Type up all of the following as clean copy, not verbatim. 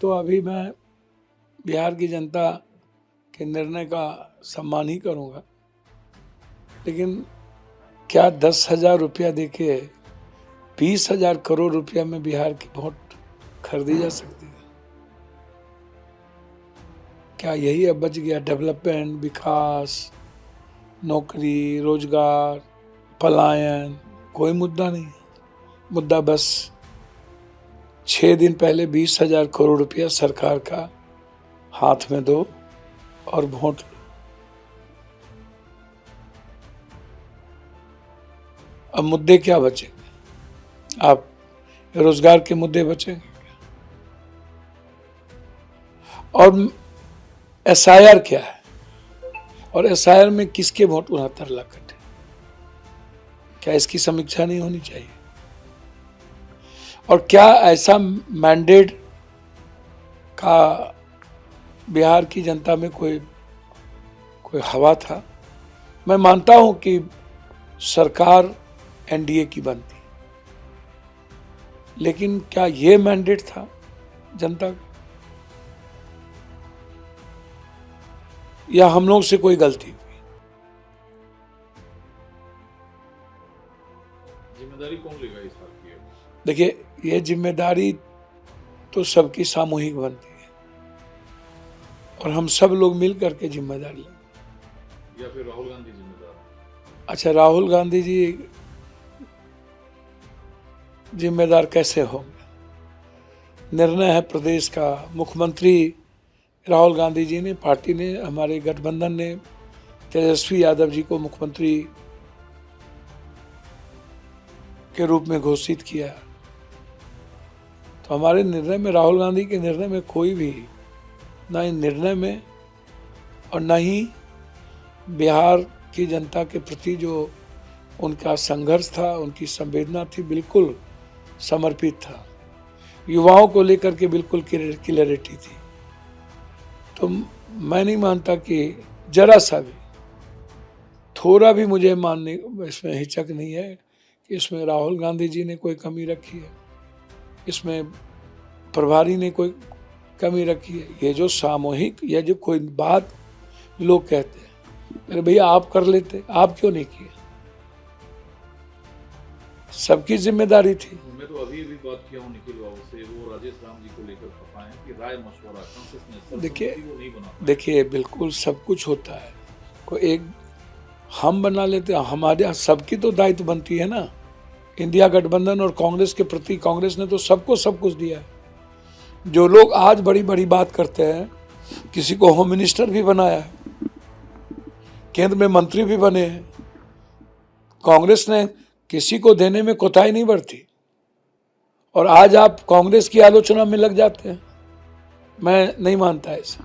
तो अभी मैं बिहार की जनता के निर्णय का सम्मान ही करूंगा, लेकिन क्या 10,000 रुपया देके 20,000 करोड़ रुपया में बिहार की वोट खरीदी जा सकती है? क्या यही अब बच गया? डेवलपमेंट, विकास, नौकरी, रोजगार, पलायन कोई मुद्दा नहीं है। मुद्दा बस 6 दिन पहले 20,000 करोड़ रुपया सरकार का हाथ में दो और वोट लो। अब मुद्दे क्या बचेंगे? आप रोजगार के मुद्दे बचेंगे और एसआईआर क्या है? और एसआईआर में किसके वोट 69 लाख कटे? क्या इसकी समीक्षा नहीं होनी चाहिए? और क्या ऐसा मैंडेट का बिहार की जनता में कोई हवा था? मैं मानता हूं कि सरकार एनडीए की बनती, लेकिन क्या ये मैंडेट था जनता का? या हम लोग से कोई गलती हुई? जिम्मेदारी कौन लेगा इस बात की? देखिए, ये जिम्मेदारी तो सबकी सामूहिक बनती है और हम सब लोग मिल करके जिम्मेदारी लेंगे। या फिर राहुल गांधी जिम्मेदार? अच्छा, राहुल गांधी जी जिम्मेदार कैसे होंगे? निर्णय है प्रदेश का, मुख्यमंत्री राहुल गांधी जी ने, पार्टी ने, हमारे गठबंधन ने तेजस्वी यादव जी को मुख्यमंत्री के रूप में घोषित किया। तो हमारे निर्णय में, राहुल गांधी के निर्णय में कोई भी, ना इन निर्णय में और न ही बिहार की जनता के प्रति जो उनका संघर्ष था, उनकी संवेदना थी, बिल्कुल समर्पित था। युवाओं को लेकर के बिल्कुल क्लियरिटी थी। तो मैं नहीं मानता कि जरा सा भी, थोड़ा भी मुझे मानने इसमें हिचक नहीं है कि इसमें राहुल गांधी जी ने कोई कमी रखी है, इसमें प्रभारी ने कोई कमी रखी है। ये जो सामूहिक, या जो कोई बात लोग कहते हैं, अरे भैया आप कर लेते, आप क्यों नहीं किए? सबकी जिम्मेदारी थी। मैं तो अभी बात किया हूँ निखिल बाबू से, वो राजेश राम जी को लेकर खफाए कि राय मशवरा देखिए बिल्कुल सब कुछ होता है, कोई एक हम बना लेते हैं, हमारे सबकी तो दायित्व बनती है ना। इंडिया गठबंधन और कांग्रेस के प्रति कांग्रेस ने तो सबको सब कुछ दिया है। जो लोग आज बड़ी बड़ी बात करते हैं, किसी को होम मिनिस्टर भी बनाया है, केंद्र में मंत्री भी बने हैं, कांग्रेस ने किसी को देने में कोताही नहीं बरती, और आज आप कांग्रेस की आलोचना में लग जाते हैं। मैं नहीं मानता ऐसा।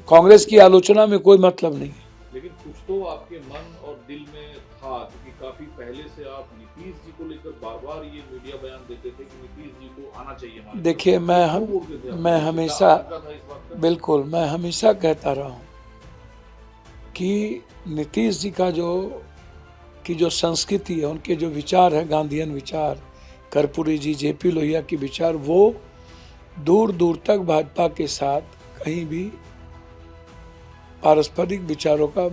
कांग्रेस की आलोचना में कोई मतलब नहीं है। लेकिन कुछ तो आपके मन और दिल में था, क्योंकि काफी पहले से आप नीतीश जी को लेकर बार बार ये मीडिया बयान देते थे कि नीतीश जी को आना चाहिए। देखिए, मैं हमेशा, बिल्कुल मैं हमेशा कहता रहा हूँ कि नीतीश जी का जो संस्कृति है, उनके जो विचार है, गांधीयन विचार, कर्पूरी जी, जेपी लोहिया के विचार, वो दूर दूर तक भाजपा के साथ कहीं भी पारस्परिक विचारों का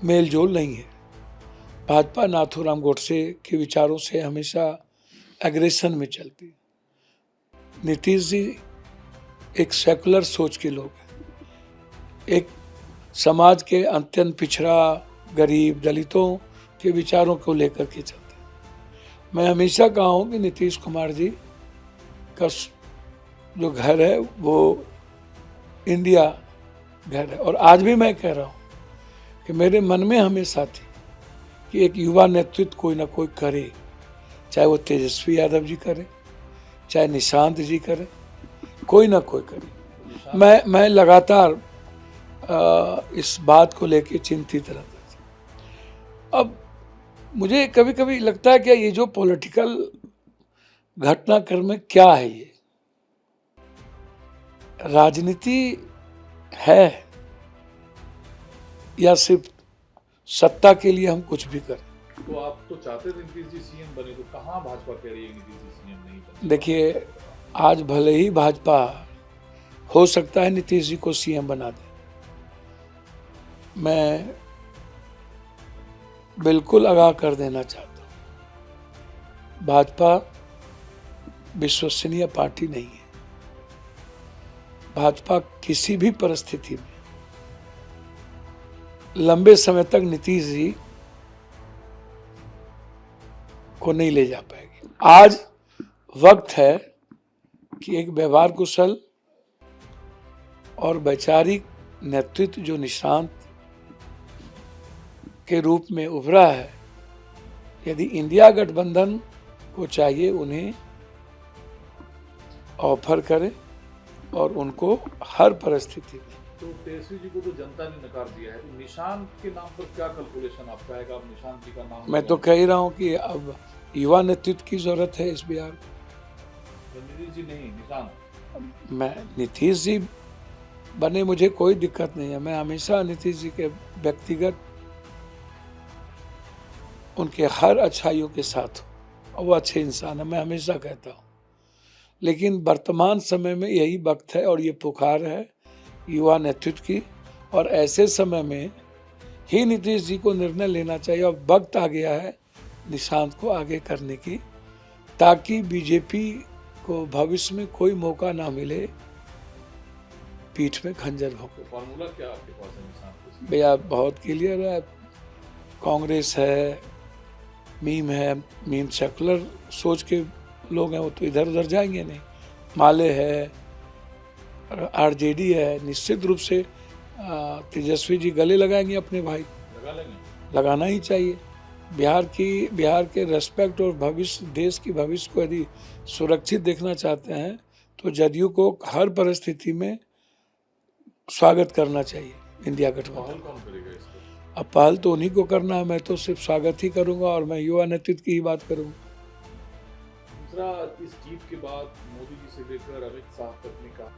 मेल जोल नहीं है। भाजपा नाथूराम गोडसे के विचारों से हमेशा एग्रेशन में चलती। नीतीश जी एक सेकुलर सोच के लोग हैं, एक समाज के अत्यंत पिछड़ा, गरीब, दलितों के विचारों को लेकर के चलते हैं। मैं हमेशा कहा हूँ कि नीतीश कुमार जी का जो घर है वो इंडिया घर है, और आज भी मैं कह रहा हूँ कि मेरे मन में हमेशा थी कि एक युवा नेतृत्व कोई ना कोई करे, चाहे वो तेजस्वी यादव जी करे, चाहे निशांत जी करे, कोई ना कोई करे। मैं लगातार इस बात को लेके चिंतित रहता था। अब मुझे कभी कभी लगता है कि ये जो पॉलिटिकल घटनाक्रम में क्या है, ये राजनीति है या सिर्फ सत्ता के लिए हम कुछ भी करें? तो आप तो चाहते थे नीतीश जी सीएम बने, तो कहाँ भाजपा कह रही है नीतीश जी सीएम नहीं बने? देखिए, आज भले ही भाजपा हो सकता है नीतीश जी को सीएम बना दें। मैं बिल्कुल आगाह कर देना चाहता हूँ, भाजपा विश्वसनीय पार्टी नहीं है। भाजपा किसी भी परिस्थिति में लंबे समय तक नीतीश जी को नहीं ले जा पाएगी। आज वक्त है कि एक व्यवहार कुशल और वैचारिक नेतृत्व जो निशांत के रूप में उभरा है, यदि इंडिया गठबंधन को चाहिए उन्हें ऑफर करें और उनको हर परिस्थिति में। तो तेजस्वी जी को तो जनता ने नकार दिया है, तो निशांत के नाम पर क्या कैलकुलेशन आपका है? अब निशांत जी का नाम मैं तो कह ही रहा हूं कि अब युवा नेतृत्व की जरूरत है इस बिहार में। नीतीश जी नहीं, निशांत। मैं नीतीश जी बने, मुझे कोई दिक्कत नहीं है। मैं हमेशा नीतीश जी के व्यक्तिगत उनके हर अच्छाइयों के साथ हूँ और वो अच्छे इंसान है, मैं हमेशा कहता हूँ। लेकिन वर्तमान समय में यही वक्त है और ये पुकार है युवा नेतृत्व की, और ऐसे समय में ही नीतीश जी को निर्णय लेना चाहिए। और वक्त आ गया है निशांत को आगे करने की, ताकि बीजेपी को भविष्य में कोई मौका ना मिले पीठ में खंजर भोंके। तो फार्मूला क्या आपके पास है निशांत को? भैया बहुत क्लियर है, कांग्रेस है, मीम है, मीम सेकुलर सोच के लोग हैं, वो तो इधर उधर जाएंगे नहीं। माले है, आरजेडी है, निश्चित रूप से तेजस्वी जी गले लगाएंगे अपने भाई, लगा लेंगे, लगाना ही चाहिए। बिहार के रेस्पेक्ट और भविष्य, देश की भविष्य को यदि सुरक्षित देखना चाहते हैं तो जदयू को हर परिस्थिति में स्वागत करना चाहिए इंडिया गठबंधन। पहल कौन करेगा इसको? अब पहल तो उन्हीं को करना है, मैं तो सिर्फ स्वागत ही करूंगा और मैं युवा नेतृत्व की ही बात करूंगा। दूसरा, इस जीत के बाद मोदी जी से लेकर अमित शाह तक ने कहा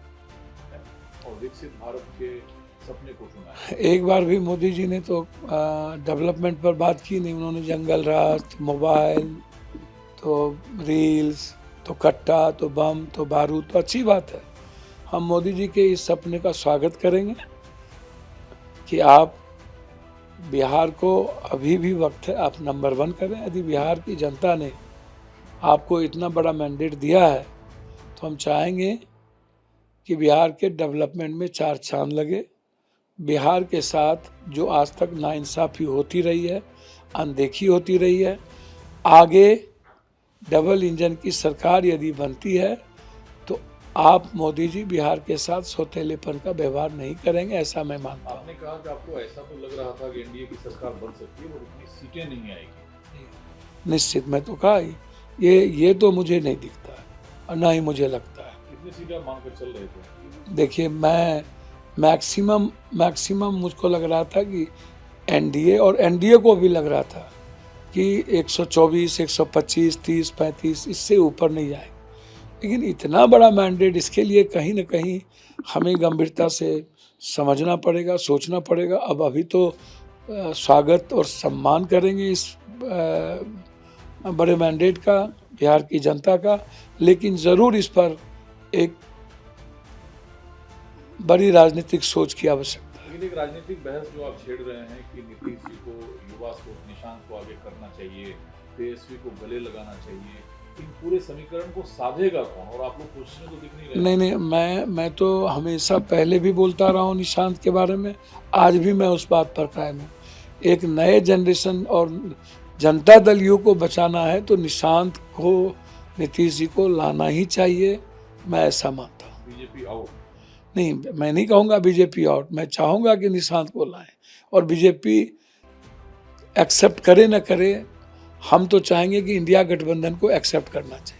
और विकसित भारत के सपने को चुना है। एक बार भी मोदी जी ने तो डेवलपमेंट पर बात की नहीं। उन्होंने जंगल राज, तो मोबाइल, तो रील्स, तो कट्टा, तो बम, तो बारूद। तो अच्छी बात है, हम मोदी जी के इस सपने का स्वागत करेंगे कि आप बिहार को, अभी भी वक्त है, आप नंबर 1 करें। यदि बिहार की जनता ने आपको इतना बड़ा मैंडेट दिया है तो हम चाहेंगे कि बिहार के डेवलपमेंट में 4 चांद लगे। बिहार के साथ जो आज तक नाइंसाफ़ी होती रही है, अनदेखी होती रही है, आगे डबल इंजन की सरकार यदि बनती है तो आप मोदी जी बिहार के साथ सौतेलेपन का व्यवहार नहीं करेंगे, ऐसा मैं मानता हूँ। आपने कहा कि आपको ऐसा तो लग रहा था कि एनडीए की सरकार बन सकती है और इतनी सीटें नहीं आएगी। निश्चित, मैं तो कहा ही, ये तो मुझे नहीं दिखता है और ना ही मुझे लगता है। कितनी सीटें आप मांग कर चल रहे थे? देखिए, मैं मैक्सिमम मुझको लग रहा था कि एनडीए, और एनडीए को भी लग रहा था कि 124, 125, 30, 35, इससे ऊपर नहीं जाएंगे। लेकिन इतना बड़ा मैंडेट, इसके लिए कहीं ना कहीं हमें गंभीरता से समझना पड़ेगा, सोचना पड़ेगा। अब अभी तो स्वागत और सम्मान करेंगे इस बड़े मैंडेट का, बिहार की जनता का, लेकिन ज़रूर इस पर एक बड़ी राजनीतिक सोच की आवश्यकता है। लेकिन एक राजनीतिक बहस जो आप छेड़ रहे हैं कि नीतीश जी को, युवा को, निशांत को आगे करना चाहिए, तेजस्वी को गले लगाना चाहिए, इन पूरे समीकरण को साधेगा कौन? और आप लोग कोशिश में तो दिख नहीं रहे। नहीं, मैं तो हमेशा पहले भी बोलता रहा हूँ निशांत के बारे में, आज भी मैं उस बात पर कायम हूँ। एक नए जनरेशन और जनता दल यू को बचाना है तो निशांत को, नीतीश जी को लाना ही चाहिए, मैं ऐसा मानता हूँ। बीजेपी आउट नहीं, मैं नहीं कहूँगा बीजेपी आउट, मैं चाहूँगा कि निशांत को लाएं, और बीजेपी एक्सेप्ट करे न करे, हम तो चाहेंगे कि इंडिया गठबंधन को एक्सेप्ट करना चाहिए।